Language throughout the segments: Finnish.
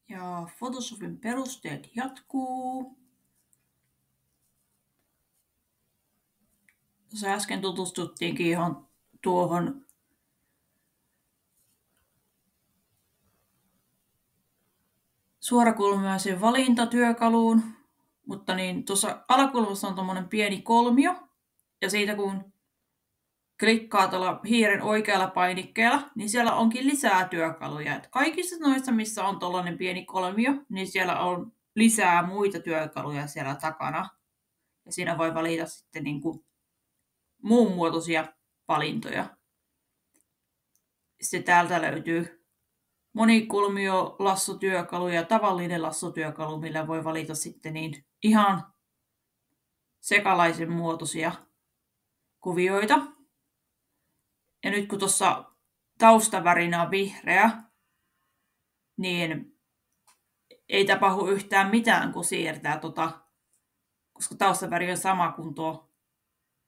Ja Photoshopin perusteet jatkuu. Tuossa äsken tutustuttiinkin ihan tuohon suorakulmaiseen valintatyökaluun, mutta niin tuossa alakulmassa on tommonen pieni kolmio, ja siitä kun klikkaa tuolla hiiren oikealla painikkeella, niin siellä onkin lisää työkaluja. Et kaikissa noissa, missä on tuollainen pieni kolmio, niin siellä on lisää muita työkaluja siellä takana. Ja siinä voi valita sitten niin kuin muun muotoisia valintoja. Sitten täältä löytyy monikulmio lassotyökalu ja tavallinen lassotyökalu, millä voi valita sitten niin ihan sekalaisen muotoisia kuvioita. Ja nyt kun tuossa taustavärinä on vihreä, niin ei tapahdu yhtään mitään, kun siirtää koska taustaväri on sama kuin tuo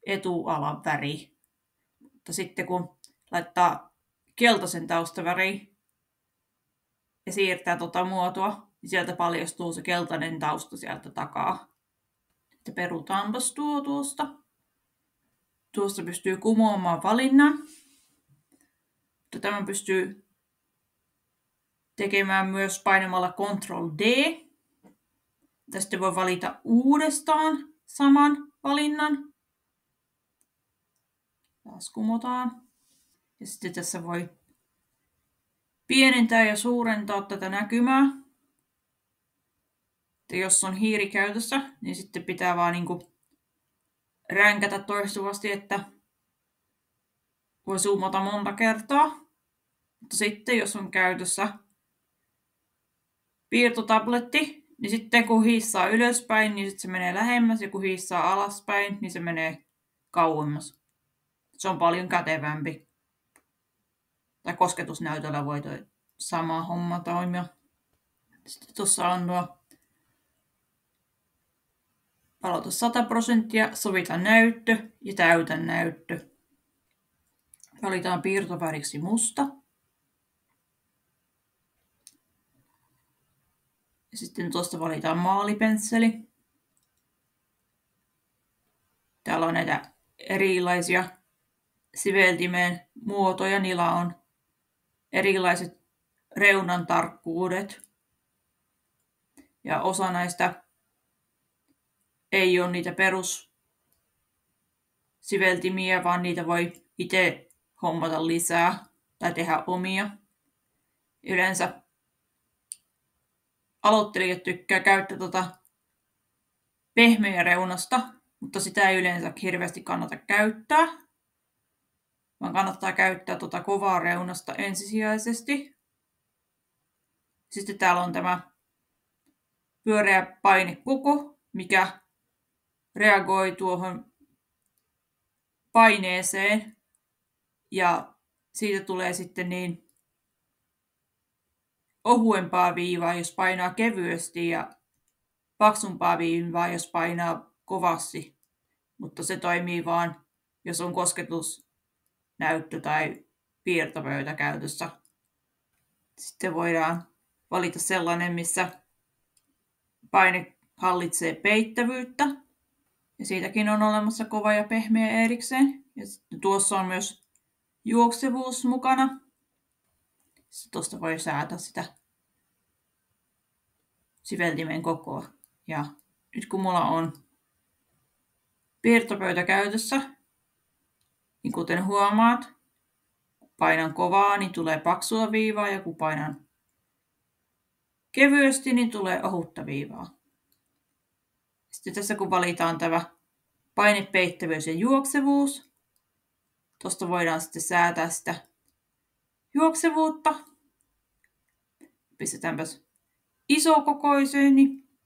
etualan väri. Mutta sitten kun laittaa keltaisen taustaväriin ja siirtää muotoa, niin sieltä paljastuu se keltainen tausta sieltä takaa. Että perutaanpas tuosta. Tuosta pystyy kumoamaan valinnan. Mutta tämän pystyy tekemään myös painamalla Ctrl+D. Tästä voi valita uudestaan saman valinnan. Taas kumotaan. Ja sitten tässä voi pienentää ja suurentaa tätä näkymää. Ja jos on hiiri käytössä, niin sitten pitää vaan niinku ränkätä toistuvasti, että voi zoomata monta kertaa. Mutta sitten jos on käytössä piirtotabletti, niin sitten kun hiissaa ylöspäin, niin sitten se menee lähemmäs, ja kun hiissaa alaspäin, niin se menee kauemmas. Se on paljon kätevämpi. Tai kosketusnäytöllä voi toi sama homma toimia. Sitten tuossa on nuo palauta 100%, sovita näyttö ja täytä näyttö. Valitaan piirtoväriksi musta. Ja sitten tuosta valitaan maalipensseli. Täällä on näitä erilaisia siveltimeen muotoja. Niillä on erilaiset reunan tarkkuudet. Ja osa näistä ei ole niitä perussiveltimiä, vaan niitä voi itse hommata lisää tai tehdä omia. Yleensä aloittelijat tykkää käyttää pehmeä reunasta, mutta sitä ei yleensä hirveästi kannata käyttää, vaan kannattaa käyttää kovaa reunasta ensisijaisesti. Sitten täällä on tämä pyöreä painekuku, mikä reagoi tuohon paineeseen, ja siitä tulee sitten niin ohuempaa viivaa, jos painaa kevyesti, ja paksumpaa viivaa, jos painaa kovasti. Mutta se toimii vaan, jos on kosketusnäyttö tai piirtopöytä käytössä. Sitten voidaan valita sellainen, missä paine hallitsee peittävyyttä. Ja siitäkin on olemassa kova ja pehmeä erikseen. Ja sitten tuossa on myös juoksevuus mukana. Sitten tuosta voi säätää sitä siveltimen kokoa. Ja nyt kun mulla on piirtopöytä käytössä, niin kuten huomaat, kun painan kovaa, niin tulee paksua viivaa, ja kun painan kevyesti, niin tulee ohutta viivaa. Sitten tässä kun valitaan tämä painepeittävyys ja juoksevuus, tuosta voidaan sitten säätää sitä juoksevuutta. Pistetäänpäs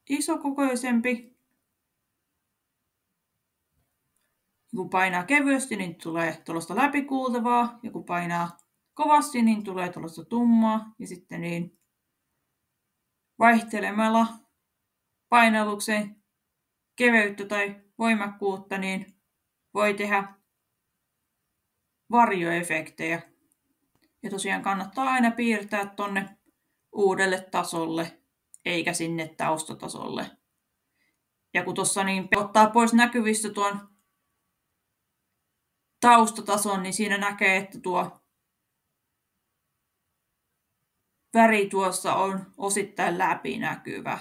isokokoisempi. Kun painaa kevyesti, niin tulee tuollaista läpikuultavaa, ja kun painaa kovasti, niin tulee tuollaista tummaa, ja sitten niin vaihtelemalla painalluksen keveyttä tai voimakkuutta, niin voi tehdä varjoefektejä. Ja tosiaan kannattaa aina piirtää tonne uudelle tasolle eikä sinne taustatasolle. Ja kun tuossa niin ottaa pois näkyvistä tuon taustatason, niin siinä näkee, että tuo väri tuossa on osittain läpinäkyvä.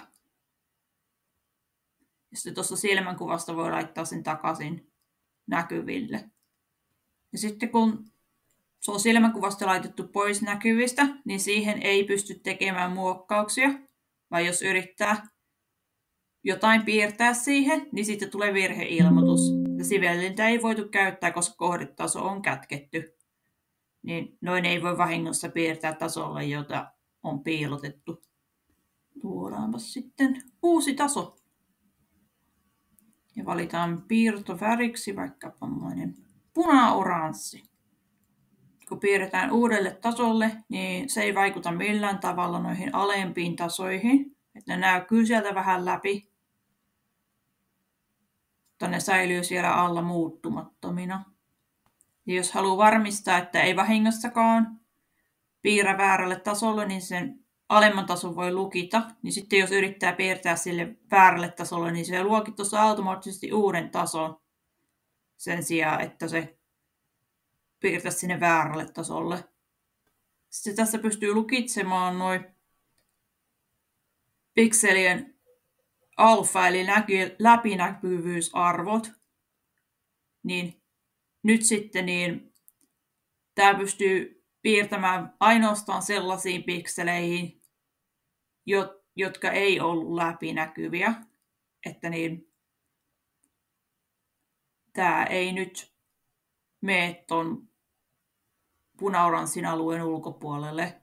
Ja sitten tuossa silmänkuvasta voi laittaa sen takaisin näkyville. Ja sitten kun se on silmäkuvasta laitettu pois näkyvistä, niin siihen ei pysty tekemään muokkauksia. Vai jos yrittää jotain piirtää siihen, niin sitten tulee virheilmoitus. Ja sivellintä ei voitu käyttää, koska kohdetaso on kätketty. Niin noin ei voi vahingossa piirtää tasolla, jota on piilotettu. Tuodaanpa sitten uusi taso. Ja valitaan piirtoväriksi vaikkapa puna-oranssi. Kun piirretään uudelle tasolle, niin se ei vaikuta millään tavalla noihin alempiin tasoihin. Että ne näkyy sieltä vähän läpi. Mutta ne säilyy siellä alla muuttumattomina. Ja jos haluaa varmistaa, että ei vahingossakaan piirrä väärälle tasolle, niin sen alemman tason voi lukita. Niin sitten jos yrittää piirtää sille väärälle tasolle, niin se luokin tuossa automaattisesti uuden tason. Sen sijaan, että se piirtäisi sinne väärälle tasolle. Sitten tässä pystyy lukitsemaan noin pikselien alfa eli läpinäkyvyysarvot. Niin nyt sitten tämä pystyy piirtämään ainoastaan sellaisiin pikseleihin, jotka ei ollut läpinäkyviä. Että tämä ei nyt mene ton punaoranssin alueen ulkopuolelle.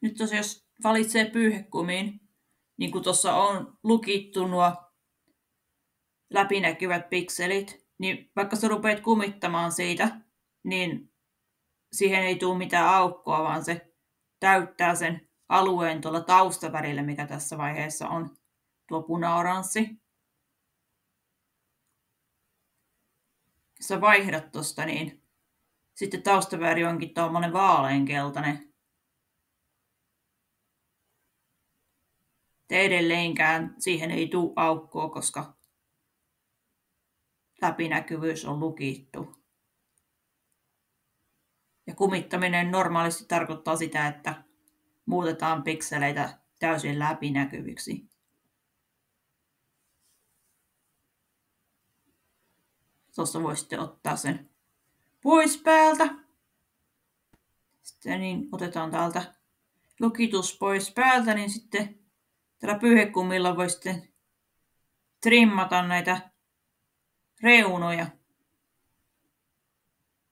Nyt jos valitsee pyyhekumin, niin kun tuossa on lukittu nuo läpinäkyvät pikselit, niin vaikka sä rupeat kumittamaan siitä, niin siihen ei tule mitään aukkoa, vaan se täyttää sen alueen tuolla taustavärillä, mikä tässä vaiheessa on tuo punaoranssi. Jos sä vaihdat tuosta, niin sitten taustaväri onkin tuommoinen vaaleankeltainen. Edelleenkään siihen ei tule aukkoa, koska läpinäkyvyys on lukittu. Ja kumittaminen normaalisti tarkoittaa sitä, että muutetaan pikseleitä täysin läpinäkyviksi. Tuossa voi sitten ottaa sen pois päältä. Sitten niin otetaan täältä lukitus pois päältä, niin sitten tällä pyyhekumilla voi sitten trimmata näitä reunoja.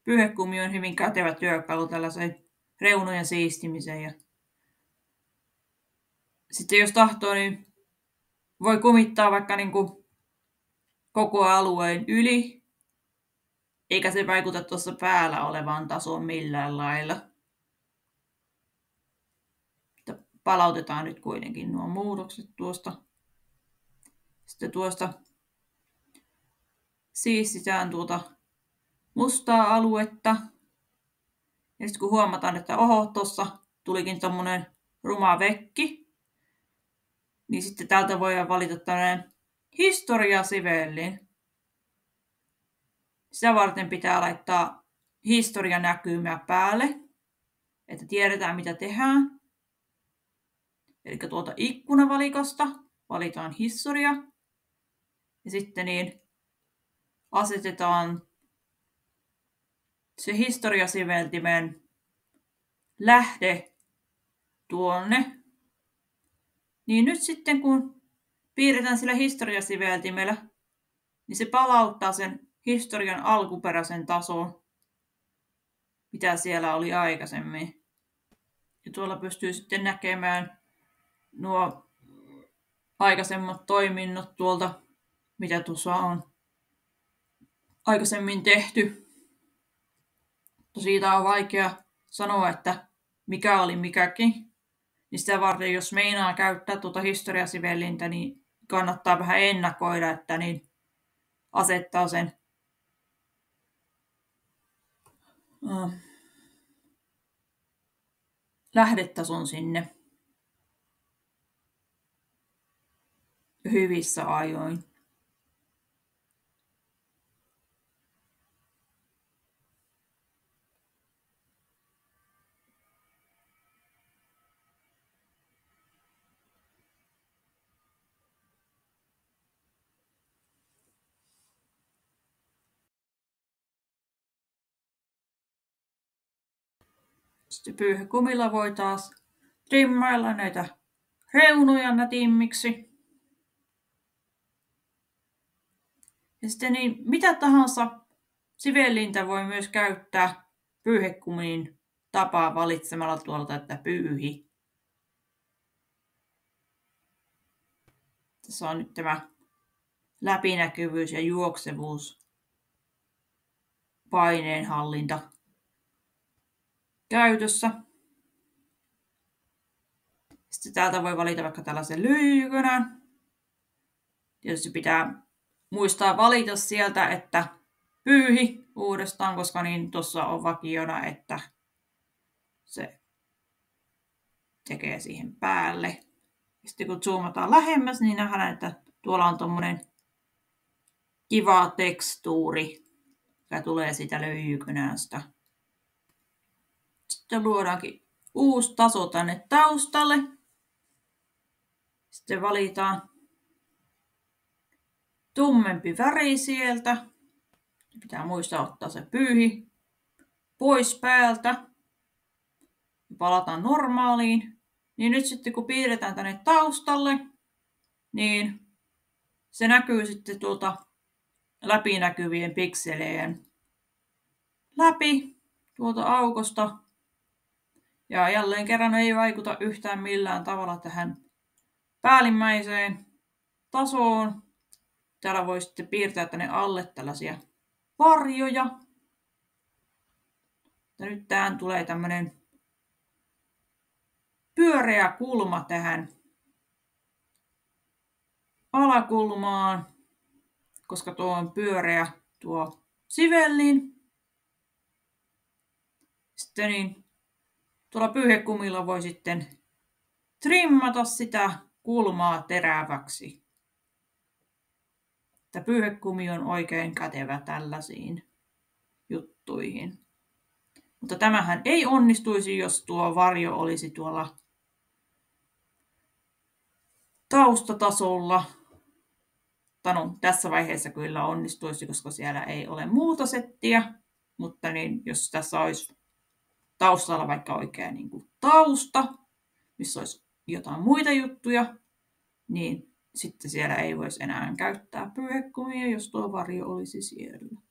Pyyhekumi on hyvin kätevä työkalu tällaiseen reunojen siistimiseen. Ja sitten jos tahtoo, niin voi kumittaa vaikka koko alueen yli, eikä se vaikuta tuossa päällä olevaan tasoon millään lailla. Palautetaan nyt kuitenkin nuo muutokset tuosta. Sitten tuosta siistitään tuota mustaa aluetta. Ja sitten kun huomataan, että oho, tuossa tulikin tommonen ruma vekki, niin sitten täältä voidaan valita tämmöinen historiasivellin. Sitä varten pitää laittaa historianäkymä päälle, että tiedetään mitä tehdään. Eli tuolta ikkunavalikosta valitaan historia. Ja sitten asetetaan se historiasiveltimen lähde tuonne. Niin nyt sitten kun piirretään sillä historiasiveltimellä, niin se palauttaa sen historian alkuperäisen tason, mitä siellä oli aikaisemmin. Ja tuolla pystyy sitten näkemään nuo aikaisemmat toiminnot tuolta, mitä tuossa on aikaisemmin tehty. Siitä on vaikea sanoa, että mikä oli mikäkin. Niin sitä varten, jos meinaa käyttää tuota historiasivellintä, niin kannattaa vähän ennakoida, että asettaa sen lähdetason sinne. hyvissä ajoin. Sitten pyyhekumilla voi taas trimmailla näitä reunoja nätimmiksi. Ja sitten niin mitä tahansa sivellintä voi myös käyttää pyyhekumin tapaa valitsemalla tuolta, että pyyhi. Tässä on nyt tämä läpinäkyvyys ja juoksevuus, paineenhallinta käytössä. Sitten täältä voi valita vaikka tällaisen lyijykönän. Tietysti pitää muistaa valita sieltä, että pyyhi uudestaan, koska niin tuossa on vakiona, että se tekee siihen päälle. Sitten kun zoomataan lähemmäs, niin nähdään, että tuolla on tommonen kiva tekstuuri, joka tulee siitä lyijykynästä. Sitten luodaankin uusi taso tänne taustalle. Sitten valitaan tummempi väri sieltä. Pitää muistaa ottaa se pyyhi pois päältä. Palataan normaaliin. Niin nyt sitten kun piirretään tänne taustalle, niin se näkyy sitten tuolta läpinäkyvien pikseleiden läpi tuolta aukosta. Ja jälleen kerran ei vaikuta yhtään millään tavalla tähän päällimmäiseen tasoon. Täällä voi sitten piirtää tänne alle tällaisia varjoja. Ja nyt tähän tulee tämmönen pyöreä kulma tähän alakulmaan, koska tuo on pyöreä tuo sivellin. Sitten niin tuolla pyyhekumilla voi sitten trimmata sitä kulmaa teräväksi. Tämä pyyhekumi on oikein kätevä tällaisiin juttuihin. Mutta tämähän ei onnistuisi, jos tuo varjo olisi tuolla taustatasolla. No, tässä vaiheessa kyllä onnistuisi, koska siellä ei ole muuta settiä. Mutta niin, jos tässä olisi taustalla vaikka oikein niin kuin tausta, missä olisi jotain muita juttuja, niin sitten siellä ei voisi enää käyttää pyyhekumia, jos tuo varjo olisi siellä.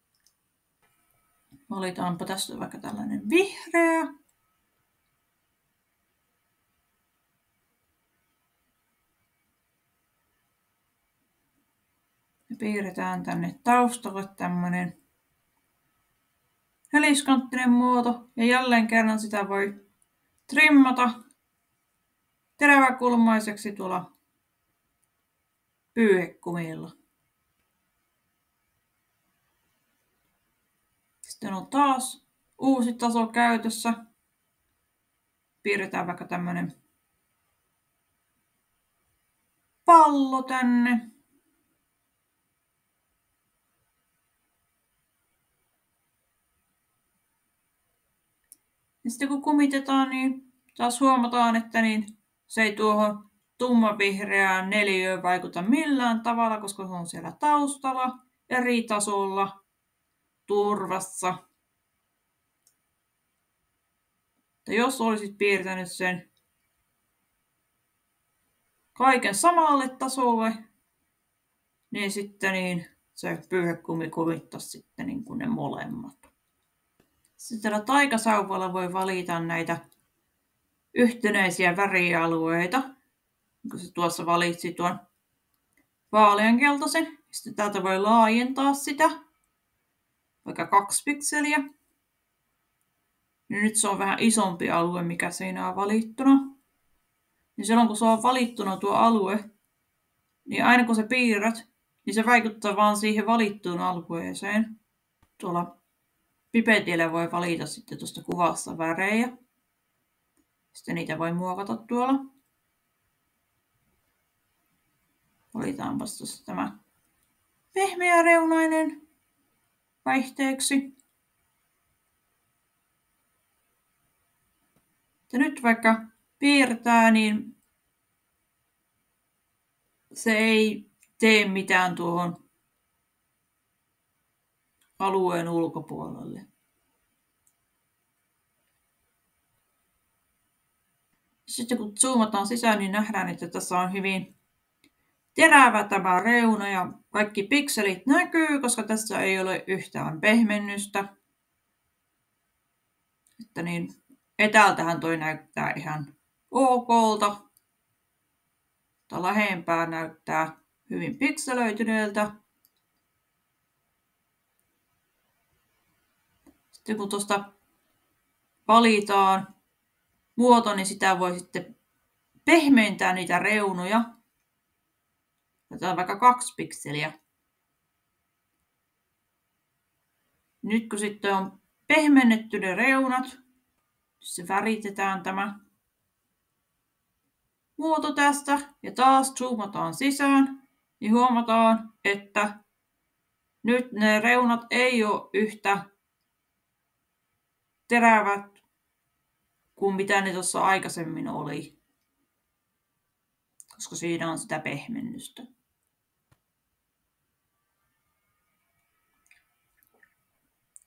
Valitaanpa tässä vaikka tällainen vihreä. Ja piirretään tänne taustalle tämmönen neliskanttinen muoto. Ja jälleen kerran sitä voi trimmata teräväkulmaiseksi tuolla pyyhekumilla. Sitten on taas uusi taso käytössä. Piirretään vaikka tämmönen pallo tänne. Ja sitten kun kumitetaan, niin taas huomataan, että niin se ei tuohon tummanvihreään neliöön vaikuta millään tavalla, koska se on siellä taustalla eri tasolla turvassa. Ja jos olisit piirtänyt sen kaiken samalle tasolle, niin sitten niin se pyyhekumi kuvittaisi sitten niin kuin ne molemmat. Sitten tällä taikasauvalla voi valita näitä yhtenäisiä värialueita. Kun se tuossa valitsi tuon vaaleankeltaisen, sitten täältä voi laajentaa sitä vaikka 2 pikseliä. Niin nyt se on vähän isompi alue, mikä siinä on valittuna. Niin silloin kun se on valittuna tuo alue, niin aina kun sä piirrät, niin se vaikuttaa vaan siihen valittuun alueeseen. Tuolla pipetillä voi valita sitten tuosta kuvassa värejä. Sitten niitä voi muokata tuolla. Valitaanpas tuossa tämä pehmeäreunainen vaihteeksi. Ja nyt vaikka piirtää, niin se ei tee mitään tuohon alueen ulkopuolelle. Sitten kun zoomataan sisään, niin nähdään, että tässä on hyvin terävä tämä reuna ja kaikki pikselit näkyy, koska tässä ei ole yhtään pehmennystä. Että niin, etäältähän toi näyttää ihan okolta. Mutta lähempää näyttää hyvin pikselöityneeltä. Sitten kun tuosta valitaan muoto, niin sitä voi sitten pehmentää niitä reunoja. Otetaan vaikka 2 pikseliä. Nyt kun sitten on pehmennetty ne reunat, se väritetään tämä muoto tästä ja taas zoomataan sisään, niin huomataan, että nyt ne reunat ei ole yhtä terävät kuin mitä ne tuossa aikaisemmin oli, koska siinä on sitä pehmennystä.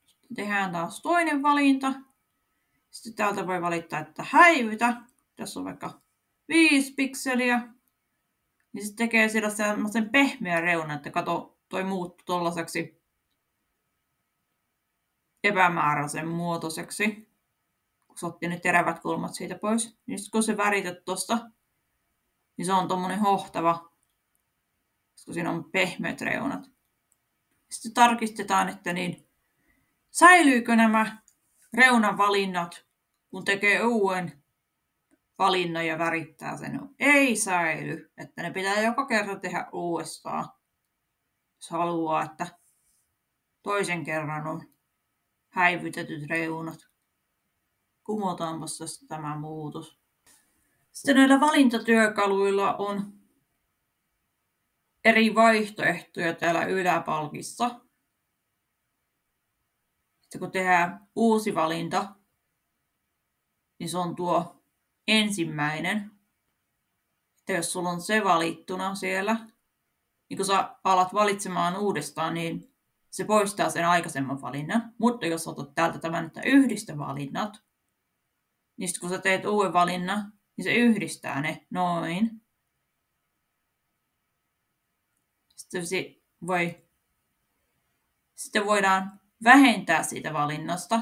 Sitten tehdään taas toinen valinta. Sitten täältä voi valittaa, että häivytä. Tässä on vaikka 5 pikseliä. Niin se tekee siellä semmoisen pehmeän reunan, että kato, toi muuttuu tollaiseksi epämääräisen muotoiseksi. Kun se otti ne terävät kulmat siitä pois. Niin sitten kun se värität tosta, niin se on tommonen hohtava, koska siinä on pehmeät reunat. Sitten tarkistetaan, että niin säilyykö nämä reunan valinnat, kun tekee uuden valinnan ja värittää sen. Ei säily, että ne pitää joka kerta tehdä uudestaan, jos haluaa, että toisen kerran on häivytetyt reunat. Kumotaanpas tästä tämä muutos. Sitten näillä valintatyökaluilla on eri vaihtoehtoja täällä yläpalkissa. Sitten kun tehdään uusi valinta, niin se on tuo ensimmäinen. Sitten jos sulla on se valittuna siellä, niin kun sä alat valitsemaan uudestaan, niin se poistaa sen aikaisemman valinnan. Mutta jos otat täältä tämän, että yhdistä valinnat, niin sitten kun sä teet uuden valinnan, niin se yhdistää ne noin. Sitten voidaan vähentää siitä valinnasta.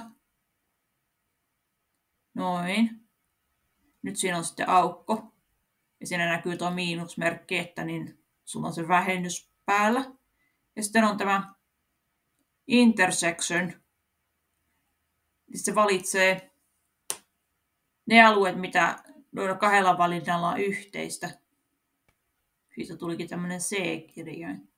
Noin. Nyt siinä on sitten aukko. Ja siinä näkyy tuo miinusmerkki, että niin sulla on se vähennys päällä. Ja sitten on tämä intersection. Se valitsee ne alueet, mitä noilla 2 valinnalla on yhteistä. Siitä tulikin tämmöinen C-kirjain.